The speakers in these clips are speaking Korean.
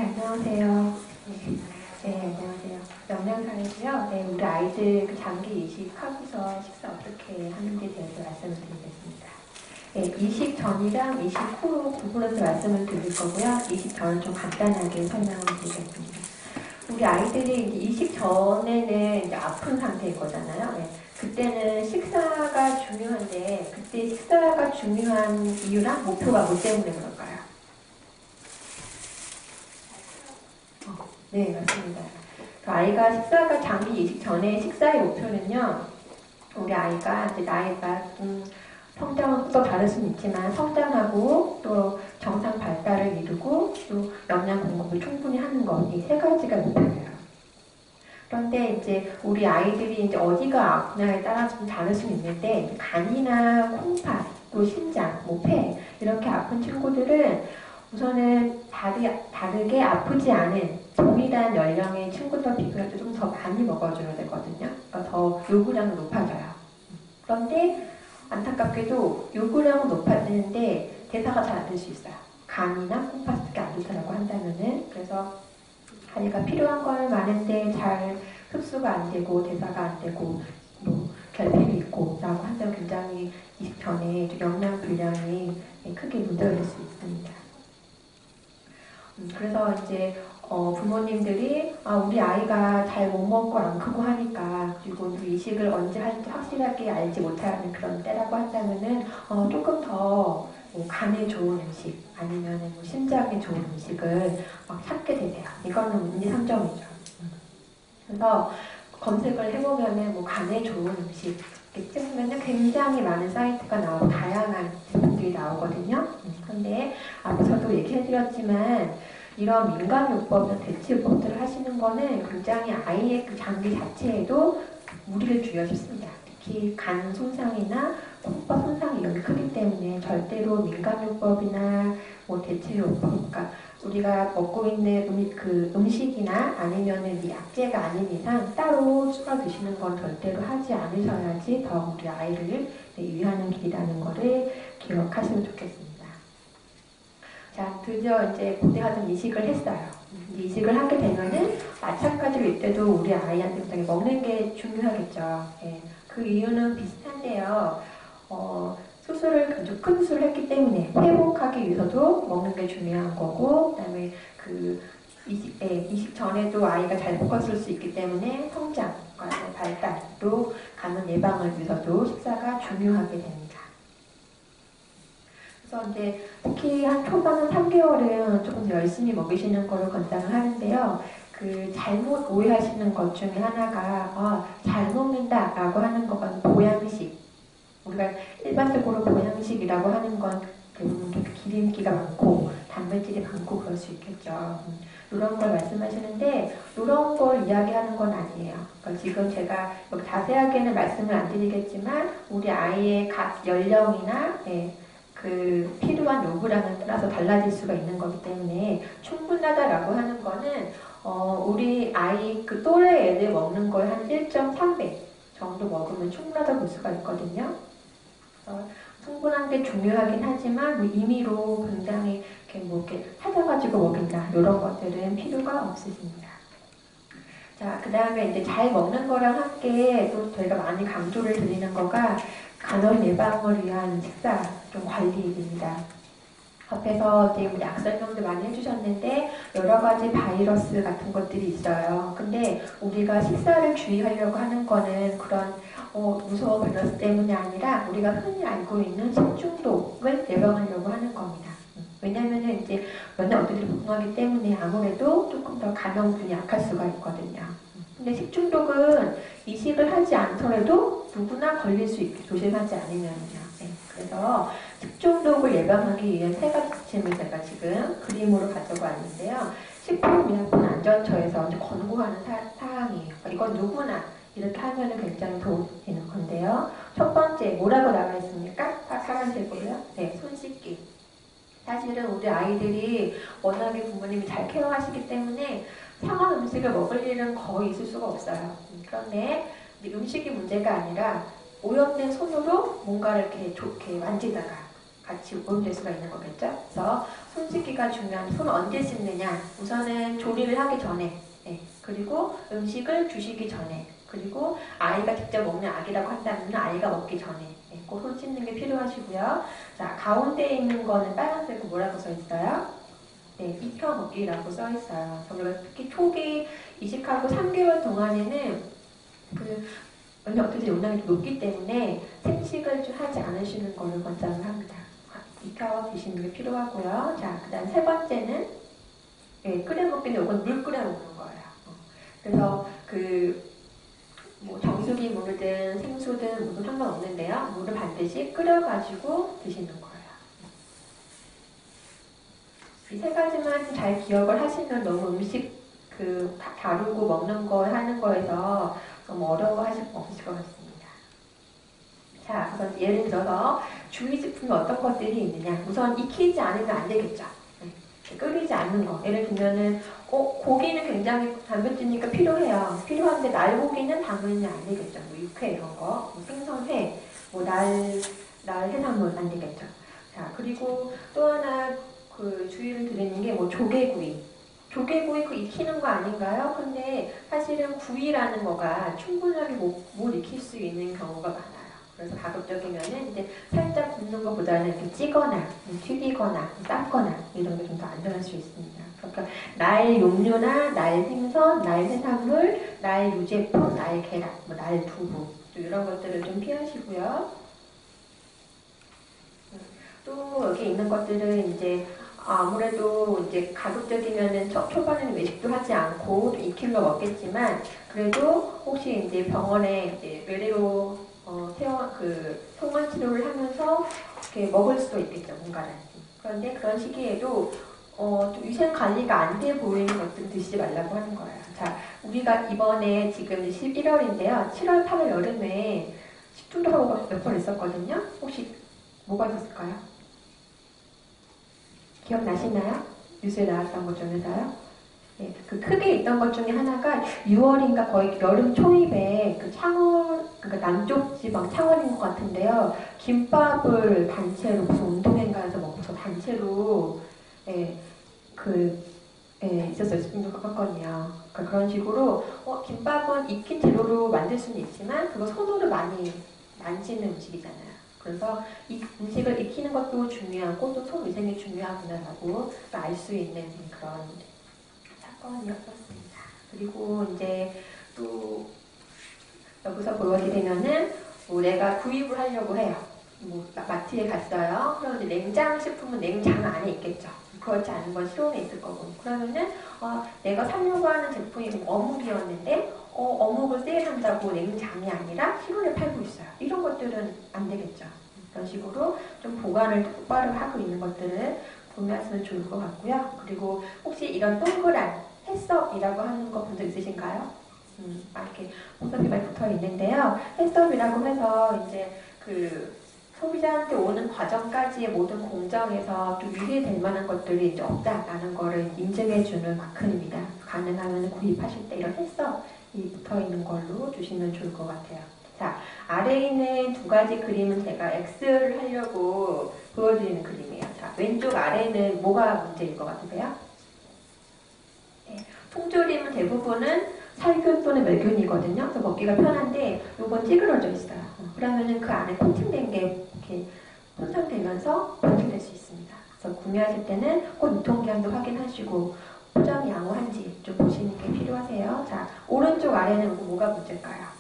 안녕하세요. 안녕하세요. 영양사이고요. 우리 아이들 그 장기 이식하고서 식사 어떻게 하는지에 대해서 말씀을 드리겠습니다. 이식 전이랑 이식 후 구분해서 말씀을 드릴 거고요. 이식 전은 좀 간단하게 설명을 드리겠습니다. 우리 아이들이 이제 이식 전에는 이제 아픈 상태인 거잖아요. 그때는 식사가 중요한데, 그때 식사가 중요한 이유랑 목표가 뭐 때문에 그럴까요? 네, 맞습니다. 그 아이가 식사가 장기 이식 전에 식사의 목표는요, 우리 아이가 이제 나이가 성장은 또 다를 수는 있지만 성장하고 또 정상 발달을 이루고 또 영양 공급을 충분히 하는 것, 이 세 가지가 목표예요. 그런데 이제 우리 아이들이 이제 어디가 아프냐에 따라서 좀 다를 수는 있는데 간이나 콩팥, 또 심장, 뭐 폐 이렇게 아픈 친구들은 우선은 다르게 아프지 않은 동일한 연령의 친구들 비교할 때 좀 더 많이 먹어줘야 되거든요. 그러니까 더 요구량은 높아져요. 그런데 안타깝게도 요구량은 높아지는데 대사가 잘 안 될 수 있어요. 간이나 콩팥이 안 좋다고 한다면은. 그래서 아이가 필요한 걸 많은데 잘 흡수가 안 되고 대사가 안 되고 뭐 결핍이 있고 라고 한다면 굉장히 이식 전에 영양 불량이 크게 문제가 될 수 있습니다. 그래서 이제 부모님들이 우리 아이가 잘 못 먹고 안 크고 하니까 그리고 우리 이식을 언제 할지 확실하게 알지 못하는 그런 때라고 한다면은 조금 더 뭐 간에 좋은 음식 아니면 뭐 심장에 좋은 음식을 막 찾게 되세요. 이거는 인지상정이죠. 그래서 검색을 해보면은 뭐 간에 좋은 음식 이렇게 찍으면은 굉장히 많은 사이트가 나오고 다양한 제품들이 나오거든요. 그런데 앞서도 얘기해드렸지만 이런 민간요법이나 대체요법들을 하시는 거는 굉장히 아이의 그 장기 자체에도 무리를 주어집니다. 특히 간 손상이나 콩팥 손상이 여기 크기 때문에 절대로 민간요법이나 뭐 대체요법, 그러니까 우리가 먹고 있는 음식이나 아니면은 이 약재가 아닌 이상 따로 추가 드시는 건 절대로 하지 않으셔야지 더 우리 아이를 유의하는 길이라는 거를 기억하시면 좋겠습니다. 자, 드디어 이제 고대하던 이식을 했어요. 이식을 하게 되면은 마찬가지로 이때도 우리 아이한테 굉장히 먹는 게 중요하겠죠. 그 이유는 비슷한데요. 수술을 아주 큰 수술을 했기 때문에 회복하기 위해서도 먹는 게 중요한 거고, 그다음에 그 이식 전에도 아이가 잘 먹었을 수 있기 때문에 성장, 발달로 감염 예방을 위해서도 식사가 중요하게 됩니다. 그래서 이제 특히 한 초반 한 3개월은 조금 더 열심히 먹이시는 거를 권장을 하는데요. 그 잘못 오해하시는 것 중에 하나가 잘 먹는다라고 하는 것은 보양식. 우리가 일반적으로 보양식이라고 하는 건 기름기가 많고 단백질이 많고 그럴 수 있겠죠. 이런 걸 말씀하시는데 이런 걸 이야기하는 건 아니에요. 그러니까 지금 제가 자세하게는 말씀을 안 드리겠지만 우리 아이의 각 연령이나 그 필요한 요구량에 따라서 달라질 수가 있는 거기 때문에 충분하다라고 하는 거는 우리 아이 그 또래 애들 먹는 거에 한 1.3배 정도 먹으면 충분하다고 볼 수가 있거든요. 충분한 게 중요하긴 하지만 뭐 임의로 굉장히 이렇게 찾아가지고 먹인다 이런 것들은 필요가 없으십니다. 자, 그 다음에 이제 잘 먹는 거랑 함께 또 저희가 많이 강조를 드리는 거가 간헐 예방을 위한 식사 좀 관리입니다. 앞에서 지금 약 설명도 많이 해주셨는데 여러 가지 바이러스 같은 것들이 있어요. 근데 우리가 식사를 주의하려고 하는 거는 그런 무서운 바이러스 때문이 아니라 우리가 흔히 알고 있는 식중독을 예방하려고 하는 겁니다. 왜냐면은 이제 면역들이 복숭하기 때문에 아무래도 조금 더 감염균이 약할 수가 있거든요. 근데 식중독은 이식을 하지 않더라도 누구나 걸릴 수 있게 조심하지 않으면요. 그래서 식중독을 예방하기 위한 세 가지 지침을 제가 지금 그림으로 가지고 왔는데요. 식품의약품안전처에서 권고하는 사항이에요. 이건 누구나 이렇게 하면 굉장히 도움이 되는 건데요. 첫 번째, 뭐라고 나와 있습니까? 파란색으로요. 손 씻기. 사실은 우리 아이들이 워낙에 부모님이 잘 케어하시기 때문에 상한 음식을 먹을 일은 거의 있을 수가 없어요. 그런데 음식이 문제가 아니라 오염된 손으로 뭔가를 이렇게 좋게 만지다가 같이 오염될 수가 있는 거겠죠. 그래서 손 씻기가 중요한. 손 언제 씻느냐? 우선은 조리를 하기 전에, 그리고 음식을 주시기 전에, 그리고 아이가 직접 먹는 아기라고 한다면 아이가 먹기 전에 꼭 손 씻는 게 필요하시고요. 자, 가운데에 있는 거는 빨간색으로 뭐라고 써 있어요? 네, 익혀 먹기라고 써 있어요. 그리고 특히 초기 이식하고 3개월 동안에는 어떻게 용량이 높기 때문에 생식을 좀 하지 않으시는 거를 권장을 합니다. 익혀 드시는 게 필요하고요. 자, 그 다음 세 번째는 끓여 먹기는 이건 물 끓여 먹는 거예요. 그래서 정수기 물이든 생수든 뭐든 상관없는데요. 물을 반드시 끓여가지고 드시는 거예요. 이 세 가지만 좀 잘 기억을 하시면 너무 음식 다루고 먹는 거 하는 거에서 너무 어려워하실 거 없으실 것 같습니다. 자, 그래서 예를 들어서 주의식품이 어떤 것들이 있느냐. 우선 익히지 않으면 안 되겠죠. 끓이지 않는 거. 예를 들면은 고기는 굉장히 단백질이니까 필요해요. 필요한데 날고기는 담으면 안 되겠죠. 뭐 육회 이런 거, 뭐 생선회, 뭐 날 해산물 안 되겠죠. 자, 그리고 또 하나 주의를 드리는 게 뭐 조개구이 익히는 거 아닌가요? 근데 사실은 구이라는 거가 충분하게 못 익힐 수 있는 경우가 많아요. 그래서 가급적이면은 이제 살짝 굽는 것보다는 이렇게 찌거나 튀기거나 삶거나 이런 게 좀 더 안전할 수 있습니다. 그러니까 날 용류나 날 생선, 날 해산물, 날 유제품, 날 계란, 날 두부 이런 것들을 좀 피하시고요. 또 여기 있는 것들은 이제 아무래도 이제 가급적이면은 초반에는 외식도 하지 않고 익힐로 먹겠지만 그래도 혹시 이제 병원에 이제 외래로 통원 치료를 하면서 이렇게 먹을 수도 있겠죠, 뭔가를. 그런데 그런 시기에도 위생 관리가 안 돼 보이는 것들은 드시지 말라고 하는 거예요. 자, 우리가 이번에 지금 11월인데요. 7월, 8월 여름에 식중독하고 몇 번 있었거든요. 혹시 뭐가 있었을까요? 기억나시나요? 뉴스에 나왔던 것 중에서요. 네, 크게 있던 것 중에 하나가 6월인가 거의 여름 초입에 그러니까 남쪽 지방 창원인 것 같은데요. 김밥을 단체로 무슨 운동회인가에서 먹고서 단체로 있었어요. 지금도 가깝거든요. 그러니까 그런 식으로 김밥은 익힌 재료로 만들 수는 있지만 그거 손으로 많이 만지는 음식이잖아요. 그래서 이 음식을 익히는 것도 중요하고 또 손위생이 중요하구나라고 알 수 있는 그런 사건이었습니다. 그리고 이제 또 여기서 보여드리면은 내가 구입을 하려고 해요. 마트에 갔어요. 그럼 이제 냉장 식품은 냉장 안에 있겠죠. 그렇지 않은 건 실온에 있을 거고. 그러면은 내가 사려고 하는 제품이 어묵이었는데 어묵을 세일한다고 냉장이 아니라 실온에 팔고 있어요. 이런 것들은 안 되겠죠. 그런 식으로 좀 보관을 똑바로 하고 있는 것들을 구매하시면 좋을 것 같고요. 그리고 혹시 이런 동그란 해썹이라고 하는 거 본 적 있으신가요? 이렇게 홍석이 많이 붙어 있는데요. 해썹이라고 해서 이제 소비자한테 오는 과정까지의 모든 공정에서 좀 유리될 만한 것들이 이제 없다라는 거를 인증해주는 마크입니다. 가능하면 구입하실 때 이런 해썹이 붙어 있는 걸로 주시면 좋을 것 같아요. 자, 아래에 있는 두 가지 그림은 제가 X를 하려고 보여드리는 그림이에요. 자, 왼쪽 아래는 뭐가 문제일 것 같으세요? 통조림은 대부분은 살균 또는 멸균이거든요. 그래서 먹기가 편한데 이건 찌그러져 있어요. 그러면은 그 안에 코팅된 게 이렇게 손상되면서 변질될 수 있습니다. 그래서 구매하실 때는 꼭 유통기한도 확인하시고 포장이 양호한지 좀 보시는 게 필요하세요. 자, 오른쪽 아래는 뭐가 문제일까요?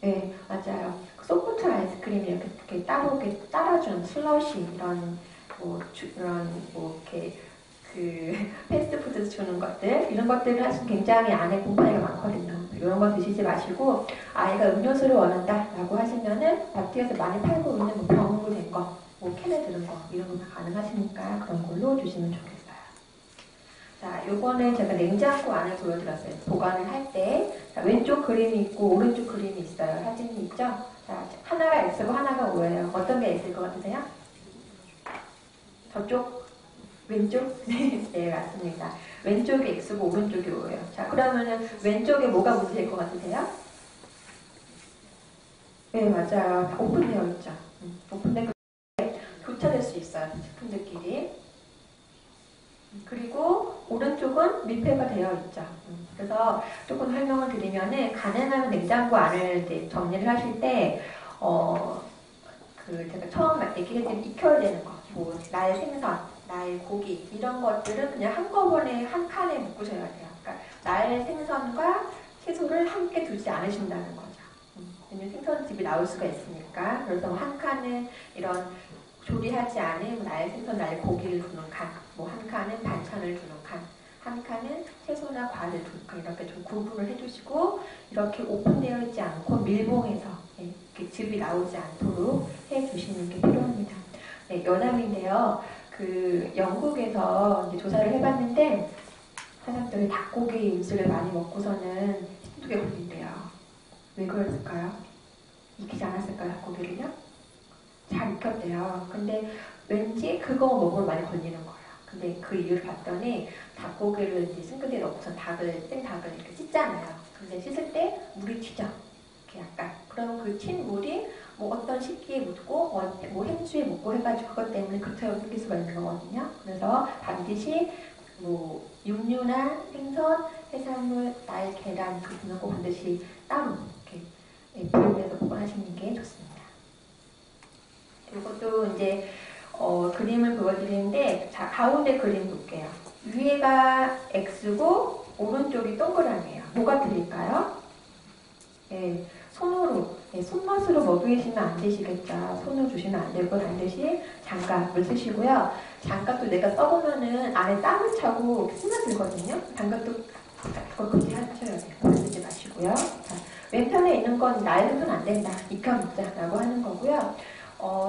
네, 맞아요. 소프트 아이스크림이 이렇게 따로 이렇게 따라준 슬러시 이렇게 패스트푸드 주는 것들 이런 것들을 하시면 굉장히 안에 곰팡이가 많거든요. 이런 거 드시지 마시고 아이가 음료수를 원한다라고 하시면은 마트에서 많이 팔고 있는 병으로 된 거, 캔에 들은 거 이런 거 다 가능하시니까 그런 걸로 주시면 좋겠어요. 자, 요거는 제가 냉장고 안을 보여드렸어요. 보관을 할 때 왼쪽 그림이 있고 오른쪽 그림이 있어요. 사진이 있죠? 자, 하나가 X고 하나가 O예요. 어떤 게 X일 것 같으세요? 저쪽? 왼쪽? 네, 맞습니다. 왼쪽이 X고 오른쪽이 O예요. 자, 그러면은 왼쪽에 뭐가 문제일 것 같으세요? 네, 맞아요. 오픈되어 있죠. 오픈된 밀폐가 되어 있죠. 그래서 조금 설명을 드리면은 가능하면 냉장고 안을 이제 정리를 하실 때 제가 처음 얘기했던 익혀야 되는 거, 뭐 나의 생선, 나의 고기 이런 것들은 그냥 한꺼번에 한 칸에 묶으셔야 돼요. 그러니까 나의 생선과 채소를 함께 두지 않으신다는 거죠. 왜냐면 생선집이 나올 수가 있으니까. 그래서 한 칸은 이런 조리하지 않은 나의 생선, 나의 고기를 두는 칸, 뭐 한 칸은 반찬을 두는 칸, 한 칸은 채소나 과일을 두는 칸, 이렇게 좀 구분을 해주시고 이렇게 오픈되어 있지 않고 밀봉해서 이렇게 즙이 나오지 않도록 해주시는 게 필요합니다. 네, 연암인데요. 그 영국에서 이제 조사를 해봤는데 사람들이 닭고기 음식을 많이 먹고서는 식중독에 걸린대요. 왜 그랬을까요? 익히지 않았을까요? 닭고기를요? 잘 익혔대요. 근데 왠지 그거 먹으면 많이 걸리는 거예요. 근데 그 이유를 봤더니 닭고기를 이제 싱크대에 넣고서 생닭을 이렇게 씻잖아요. 근데 씻을 때 물이 튀죠. 이렇게 약간. 그럼 그 튄 물이 뭐 어떤 식기에 묻고 뭐 행주에 묻고 해가지고 그것 때문에 그토록 생길 수가 있는 거거든요. 그래서 반드시 뭐 육류나 생선, 해산물, 날, 계란 그 분은 꼭 반드시 따로 이렇게 비움에서 보관하시는 게 좋습니다. 이것도 이제 그림을 보여드리는데 자 가운데 그림 볼게요. 위에가 X고 오른쪽이 동그라미예요. 뭐가 틀릴까요? 네, 손으로 손맛으로 먹이시면 안 되시겠죠. 손으로 주시면 안 되고 반드시 장갑을 쓰시고요. 장갑도 내가 써보면은 안에 땀을 차고 스며들거든요. 장갑도 그걸 굳이 하셔야 돼요. 쓰지 마시고요. 자, 왼편에 있는 건 나의 손은 안 된다. 익혀 먹자라고 하는 거고요.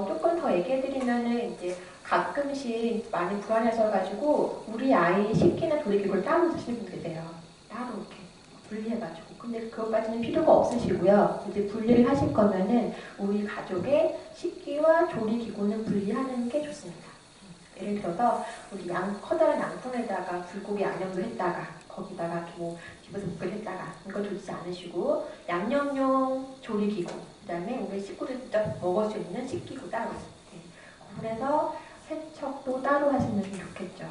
조금 더 얘기해드리면은 이제 가끔씩 많이 불안하셔가지고 우리 아이 식기나 조리기구를 따로 쓰시는 분 계세요. 따로 이렇게 분리해가지고. 근데 그것까지는 필요가 없으시고요. 이제 분리를 하실 거면은 우리 가족의 식기와 조리기구는 분리하는 게 좋습니다. 예를 들어서 우리 커다란 양푼에다가 불고기 양념도 했다가 거기다가 뭐 집어서 볶을 했다가 이거 두지 않으시고 양념용 조리기구 그 다음에 우리 식구들 직접 먹을 수 있는 식기구 따로 구분해서 세척도 따로 하시면 좋겠죠.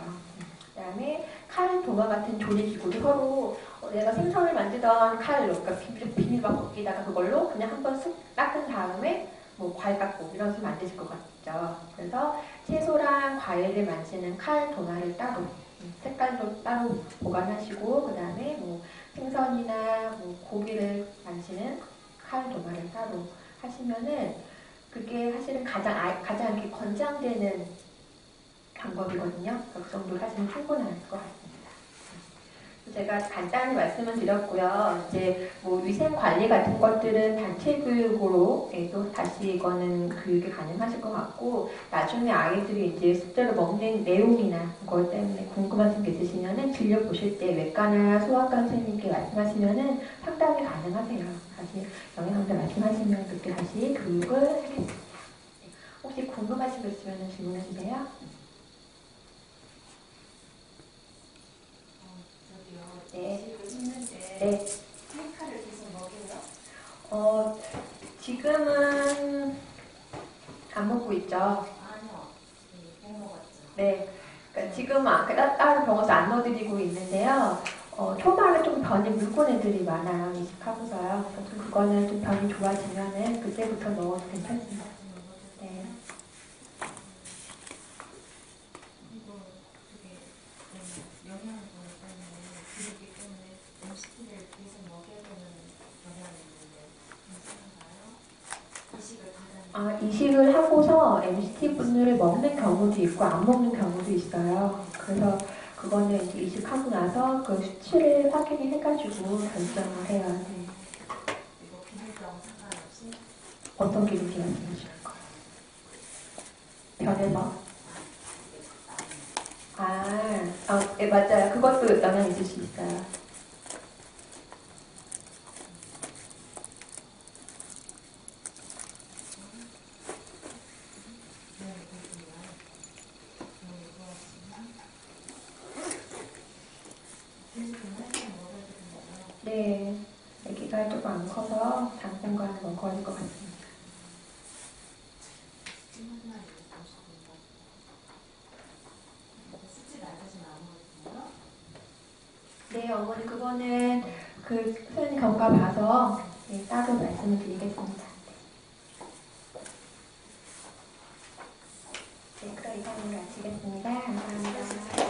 그 다음에 칼, 도마 같은 조리기구도 서로 내가 생선을 만지던 칼로 그러니까 비닐막 벗기다가 그걸로 그냥 한번 쓱 닦은 다음에 뭐 과일 깎고 이런 식으로 만드실 것 같죠. 그래서 채소랑 과일을 만지는 칼, 도마를 따로 색깔도 따로 보관하시고 그 다음에 뭐 생선이나 뭐 고기를 만지는 칼, 도마를 따로 하시면은 그게 사실은 가장 이렇게 권장되는 방법이거든요. 그 정도로 하시면 충분할 것 같습니다. 제가 간단히 말씀을 드렸고요. 이제 뭐 위생 관리 같은 것들은 단체 교육으로 또 다시 이거는 교육이 가능하실 것 같고 나중에 아이들이 이제 실제로 먹는 내용이나 그것 때문에 궁금하신 게 있으시면은 진료 보실 때 외과나 소아과 선생님께 말씀하시면은 상담이 가능하세요. 다시 영양사 말씀하시면 그때 다시 교육을 하겠습니다. 혹시 궁금하신 거 있으면 질문해 주세요. 네. 네. 셀카를 계속 먹여요? 지금은 안 먹고 있죠. 아니요. 못 먹었죠. 네. 그러니까 지금 따로 병원에서 안 넣어드리고 있는데요. 초반에 좀 변이 묽은 애들이 많아요. 이식하고서요. 그래서 그거는 좀 변이 좋아지면은 그때부터 넣어도 괜찮습니다. 네. 이거 되게 영양분 때문에 그렇기 때문에 MCT를 계속 먹여야 되는 영향이 있는데 괜찮은가요? 이식을 가장 이식을 하고서 MCT 분을 먹는 경우도 있고 안 먹는 경우도 있어요. 그래서 그거는 이제 이식하고 나서 그 수치를 확인을 해가지고 결정을 해야 돼. 이거 비밀병 상관없이 어떤 기름기 말씀하시는 거예요? 변해서? 네, 맞아요. 그것도 영향 있을 수 있어요. 네, 아기가 조금 안 커서 당분간은 못 걸릴 것 같습니다. 네, 어머니 그거는 그 선생님 경과 봐서 네, 따로 말씀을 드리겠습니다. 네, 그럼 이상으로 마치겠습니다. 감사합니다.